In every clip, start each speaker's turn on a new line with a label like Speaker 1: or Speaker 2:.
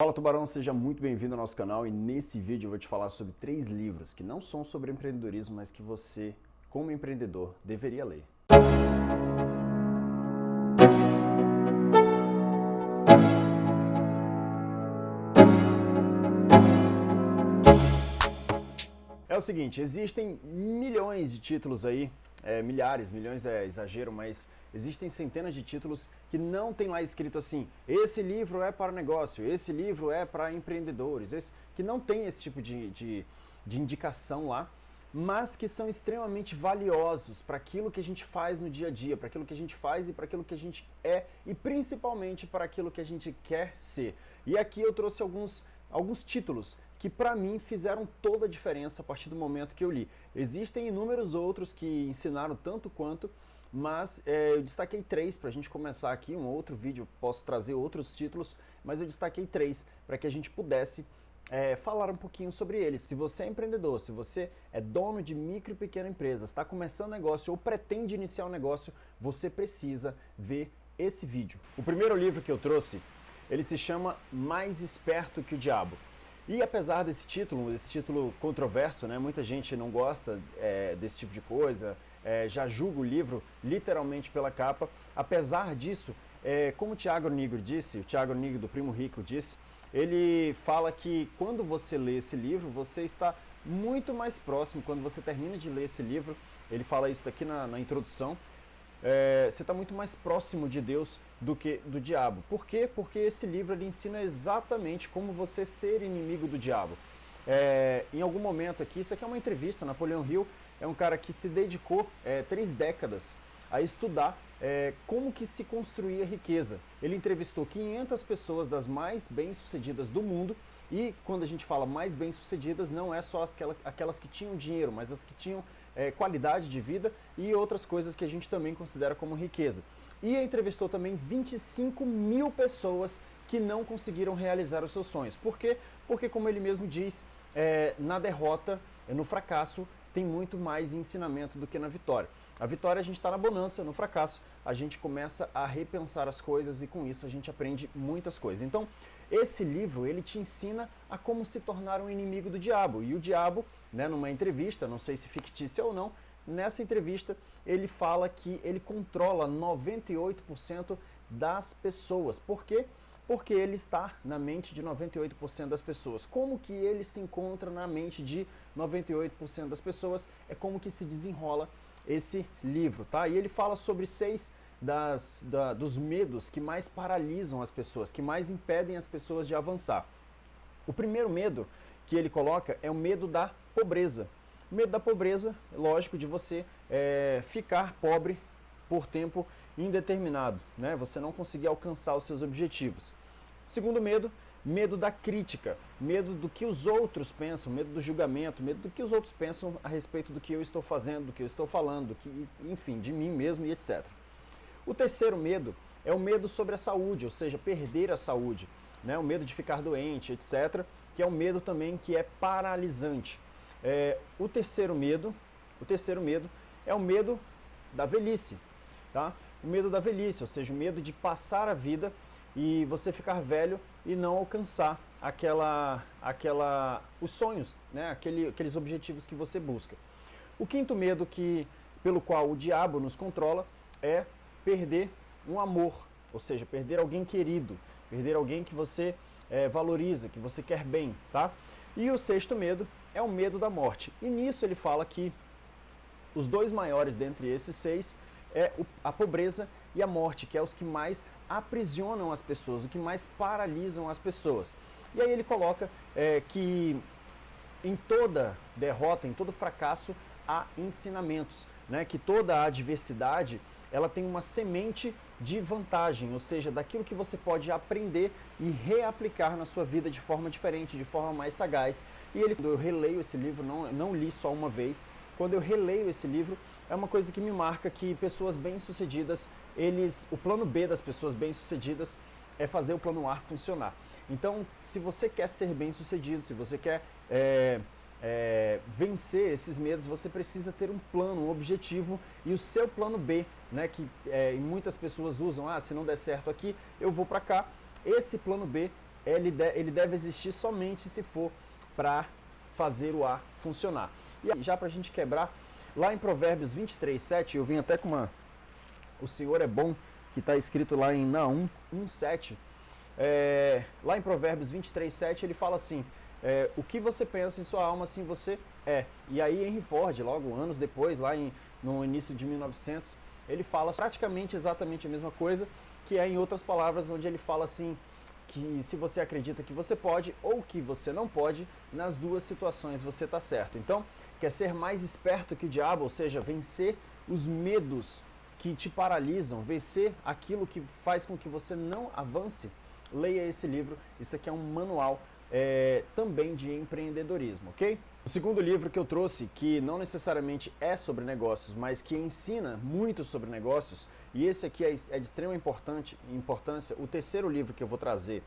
Speaker 1: Fala Tubarão, seja muito bem-vindo ao nosso canal e nesse vídeo eu vou te falar sobre 3 livros que não são sobre empreendedorismo, mas que você, como empreendedor, deveria ler. É o seguinte, existem milhões de títulos aí, milhares, milhões é exagero, mas existem centenas de títulos que não tem lá escrito assim, esse livro é para negócio, esse livro é para empreendedores, que não tem esse tipo de indicação lá, mas que são extremamente valiosos para aquilo que a gente faz no dia a dia, para aquilo que a gente faz e para aquilo que a gente é e principalmente para aquilo que a gente quer ser. E aqui eu trouxe alguns títulos que para mim fizeram toda a diferença a partir do momento que eu li. Existem inúmeros outros que ensinaram tanto quanto, mas eu destaquei 3 para a gente começar aqui. Um outro vídeo posso trazer outros títulos, mas eu destaquei 3 para que a gente pudesse falar um pouquinho sobre eles. Se você é empreendedor, se você é dono de micro e pequena empresa, está começando negócio ou pretende iniciar um negócio, você precisa ver esse vídeo. O primeiro livro que eu trouxe, ele se chama Mais Esperto que o Diabo. E apesar desse título controverso, né, muita gente não gosta desse tipo de coisa, já julga o livro literalmente pela capa. Apesar disso, como o Thiago Nigro disse, o Thiago Nigro do Primo Rico disse, ele fala que quando você lê esse livro, você está muito mais próximo, quando você termina de ler esse livro, ele fala isso aqui na introdução, você está muito mais próximo de Deus do que do diabo. Por quê? Porque esse livro ele ensina exatamente como você ser inimigo do diabo. Em algum momento aqui, isso aqui é uma entrevista, Napoleão Hill é um cara que se dedicou 3 décadas a estudar como que se construía riqueza. Ele entrevistou 500 pessoas das mais bem-sucedidas do mundo e quando a gente fala mais bem-sucedidas, não é só aquelas que tinham dinheiro, mas as que tinham qualidade de vida e outras coisas que a gente também considera como riqueza. E entrevistou também 25 mil pessoas que não conseguiram realizar os seus sonhos. Por quê? Porque, como ele mesmo diz, na derrota, no fracasso, tem muito mais ensinamento do que na vitória. A vitória a gente está na bonança, no fracasso a gente começa a repensar as coisas e com isso a gente aprende muitas coisas. Então, esse livro, ele te ensina a como se tornar um inimigo do diabo. E o diabo, né, numa entrevista, não sei se fictícia ou não, nessa entrevista ele fala que ele controla 98% das pessoas. Por quê? Porque ele está na mente de 98% das pessoas. Como que ele se encontra na mente de 98% das pessoas? É como que se desenrola esse livro, tá? E ele fala sobre 6 dos medos que mais paralisam as pessoas, que mais impedem as pessoas de avançar. O primeiro medo que ele coloca é o medo da pobreza. O medo da pobreza, lógico, de você ficar pobre por tempo indeterminado, né? Você não conseguir alcançar os seus objetivos. Segundo medo, medo da crítica, medo do que os outros pensam, medo do julgamento, medo do que os outros pensam a respeito do que eu estou fazendo, do que eu estou falando, enfim, de mim mesmo e etc. O terceiro medo é o medo sobre a saúde, ou seja, perder a saúde, né? O medo de ficar doente, etc., que é um medo também que é paralisante. O terceiro medo é o medo da velhice, tá? O medo da velhice, ou seja, o medo de passar a vida e você ficar velho e não alcançar os sonhos, né? Aqueles objetivos que você busca. O quinto medo pelo qual o diabo nos controla é perder um amor, ou seja, perder alguém querido, perder alguém que você valoriza, que você quer bem, tá? E o sexto medo é o medo da morte. E nisso ele fala que os 2 maiores dentre esses 6 é a pobreza e a morte, que é os que mais aprisionam as pessoas, o que mais paralisam as pessoas. E aí ele coloca que em toda derrota, em todo fracasso, há ensinamentos, né? Que toda adversidade ela tem uma semente de vantagem, ou seja, daquilo que você pode aprender e reaplicar na sua vida de forma diferente, de forma mais sagaz. E quando eu releio esse livro, não li só uma vez, quando eu releio esse livro, é uma coisa que me marca que pessoas bem-sucedidas, o plano B das pessoas bem-sucedidas é fazer o plano A funcionar. Então, se você quer ser bem-sucedido, se você quer vencer esses medos, você precisa ter um plano, um objetivo e o seu plano B, né, que muitas pessoas usam, se não der certo aqui, eu vou para cá. Esse plano B ele deve existir somente se for para fazer o A funcionar. E aí, já para a gente quebrar, lá em Provérbios 23:7, eu vim até com uma... O Senhor é bom, que está escrito lá em Naum 1:7. Lá em Provérbios 23:7 ele fala assim: o que você pensa em sua alma, assim você é. E aí Henry Ford, logo anos depois, lá no início de 1900, ele fala praticamente exatamente a mesma coisa, que é em outras palavras, onde ele fala assim, que se você acredita que você pode ou que você não pode, nas duas situações você está certo. Então, quer ser mais esperto que o diabo, ou seja, vencer os medos que te paralisam, vencer aquilo que faz com que você não avance, leia esse livro. Isso aqui é um manual também de empreendedorismo, ok? O segundo livro que eu trouxe, que não necessariamente é sobre negócios, mas que ensina muito sobre negócios, e esse aqui é de extrema importância, o terceiro livro que eu vou trazer,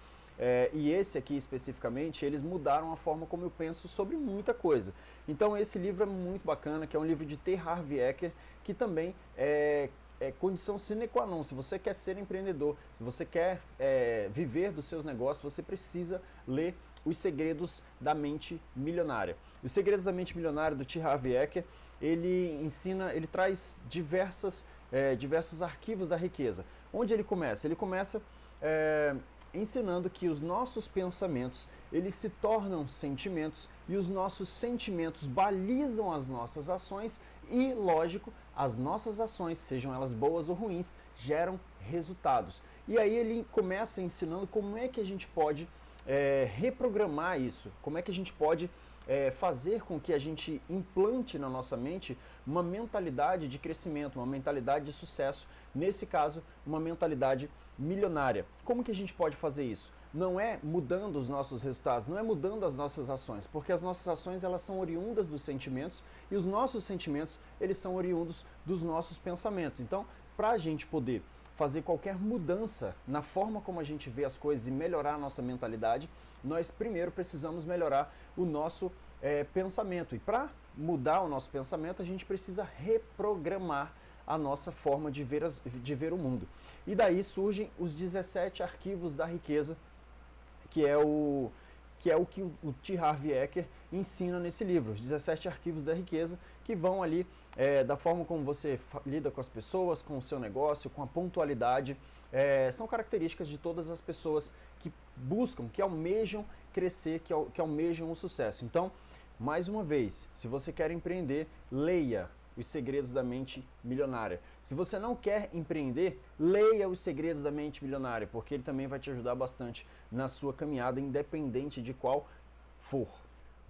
Speaker 1: e esse aqui especificamente, eles mudaram a forma como eu penso sobre muita coisa. Então esse livro é muito bacana, que é um livro de T. Harv Eker, que também é condição sine qua non. Se você quer ser empreendedor, se você quer viver dos seus negócios, você precisa ler Os Segredos da Mente Milionária. Os Segredos da Mente Milionária, do T. Harv Eker, ele traz diversos arquivos da riqueza. Onde ele começa? Ele começa ensinando que os nossos pensamentos, eles se tornam sentimentos, e os nossos sentimentos balizam as nossas ações e, lógico, as nossas ações, sejam elas boas ou ruins, geram resultados. E aí ele começa ensinando como é que a gente pode reprogramar isso, como é que a gente pode fazer com que a gente implante na nossa mente uma mentalidade de crescimento, uma mentalidade de sucesso, nesse caso, uma mentalidade milionária. Como que a gente pode fazer isso? Não é mudando os nossos resultados, não é mudando as nossas ações, porque as nossas ações, elas são oriundas dos sentimentos, e os nossos sentimentos, eles são oriundos dos nossos pensamentos. Então, para a gente poder fazer qualquer mudança na forma como a gente vê as coisas e melhorar a nossa mentalidade, nós primeiro precisamos melhorar o nosso pensamento. E para mudar o nosso pensamento, a gente precisa reprogramar a nossa forma de ver o mundo. E daí surgem os 17 arquivos da riqueza, que é o que o T. Harv Eker ensina nesse livro, os 17 arquivos da riqueza, que vão ali da forma como você lida com as pessoas, com o seu negócio, com a pontualidade. São características de todas as pessoas que buscam, que almejam crescer, que almejam o sucesso. Então, mais uma vez, se você quer empreender, leia Os Segredos da Mente Milionária. Se você não quer empreender, leia Os Segredos da Mente Milionária, porque ele também vai te ajudar bastante na sua caminhada, independente de qual for.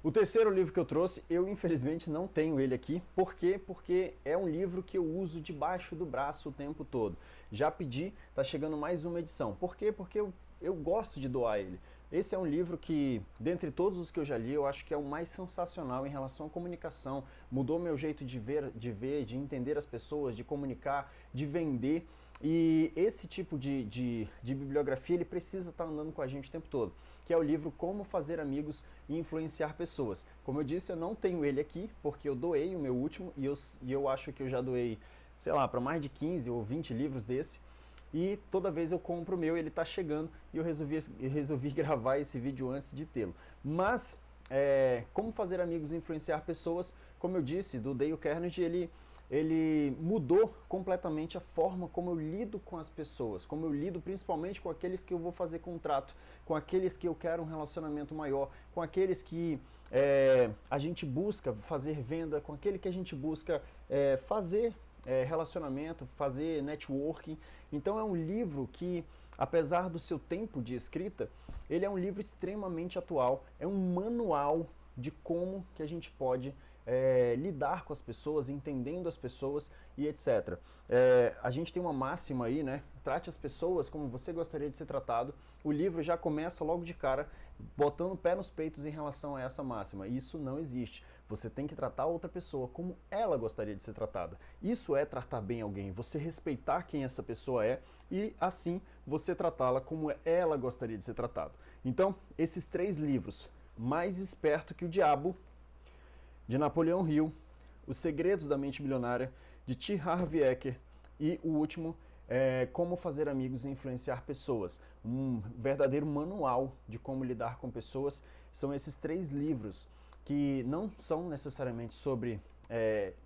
Speaker 1: O terceiro livro que eu trouxe, eu infelizmente não tenho ele aqui. Por quê? Porque é um livro que eu uso debaixo do braço o tempo todo. Já pedi, tá chegando mais uma edição. Por quê? Porque eu gosto de doar ele. Esse é um livro que, dentre todos os que eu já li, eu acho que é o mais sensacional em relação à comunicação. Mudou meu jeito de ver, de entender as pessoas, de comunicar, de vender. E esse tipo de bibliografia, ele precisa estar andando com a gente o tempo todo, que é o livro Como Fazer Amigos e Influenciar Pessoas. Como eu disse, eu não tenho ele aqui, porque eu doei o meu último, e eu acho que eu já doei, sei lá, para mais de 15 ou 20 livros desse. E toda vez eu compro o meu, ele está chegando, e eu resolvi gravar esse vídeo antes de tê-lo. Mas, Como Fazer Amigos e Influenciar Pessoas, como eu disse, do Dale Carnegie, ele mudou completamente a forma como eu lido com as pessoas, como eu lido principalmente com aqueles que eu vou fazer contrato, com aqueles que eu quero um relacionamento maior, com aqueles que a gente busca fazer venda, com aquele que a gente busca fazer relacionamento, fazer networking. Então é um livro que, apesar do seu tempo de escrita, ele é um livro extremamente atual, é um manual de como que a gente pode lidar com as pessoas, entendendo as pessoas e etc. A gente tem uma máxima aí, né? Trate as pessoas como você gostaria de ser tratado. O livro já começa logo de cara botando o pé nos peitos em relação a essa máxima. Isso não existe. Você tem que tratar a outra pessoa como ela gostaria de ser tratada. Isso é tratar bem alguém, você respeitar quem essa pessoa é e assim você tratá-la como ela gostaria de ser tratada. Então, esses 3 livros, Mais Esperto que o Diabo, de Napoleão Hill, Os Segredos da Mente Milionária, de T. Harv Eker, e o último, Como Fazer Amigos e Influenciar Pessoas. um verdadeiro manual de como lidar com pessoas. São esses 3 livros que não são necessariamente sobre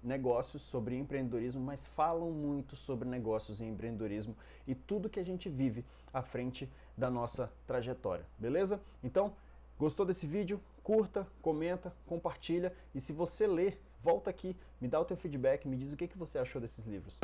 Speaker 1: negócios, sobre empreendedorismo, mas falam muito sobre negócios e empreendedorismo e tudo que a gente vive à frente da nossa trajetória, beleza? Então, gostou desse vídeo? Curta, comenta, compartilha e se você ler, volta aqui, me dá o teu feedback, me diz o que você achou desses livros.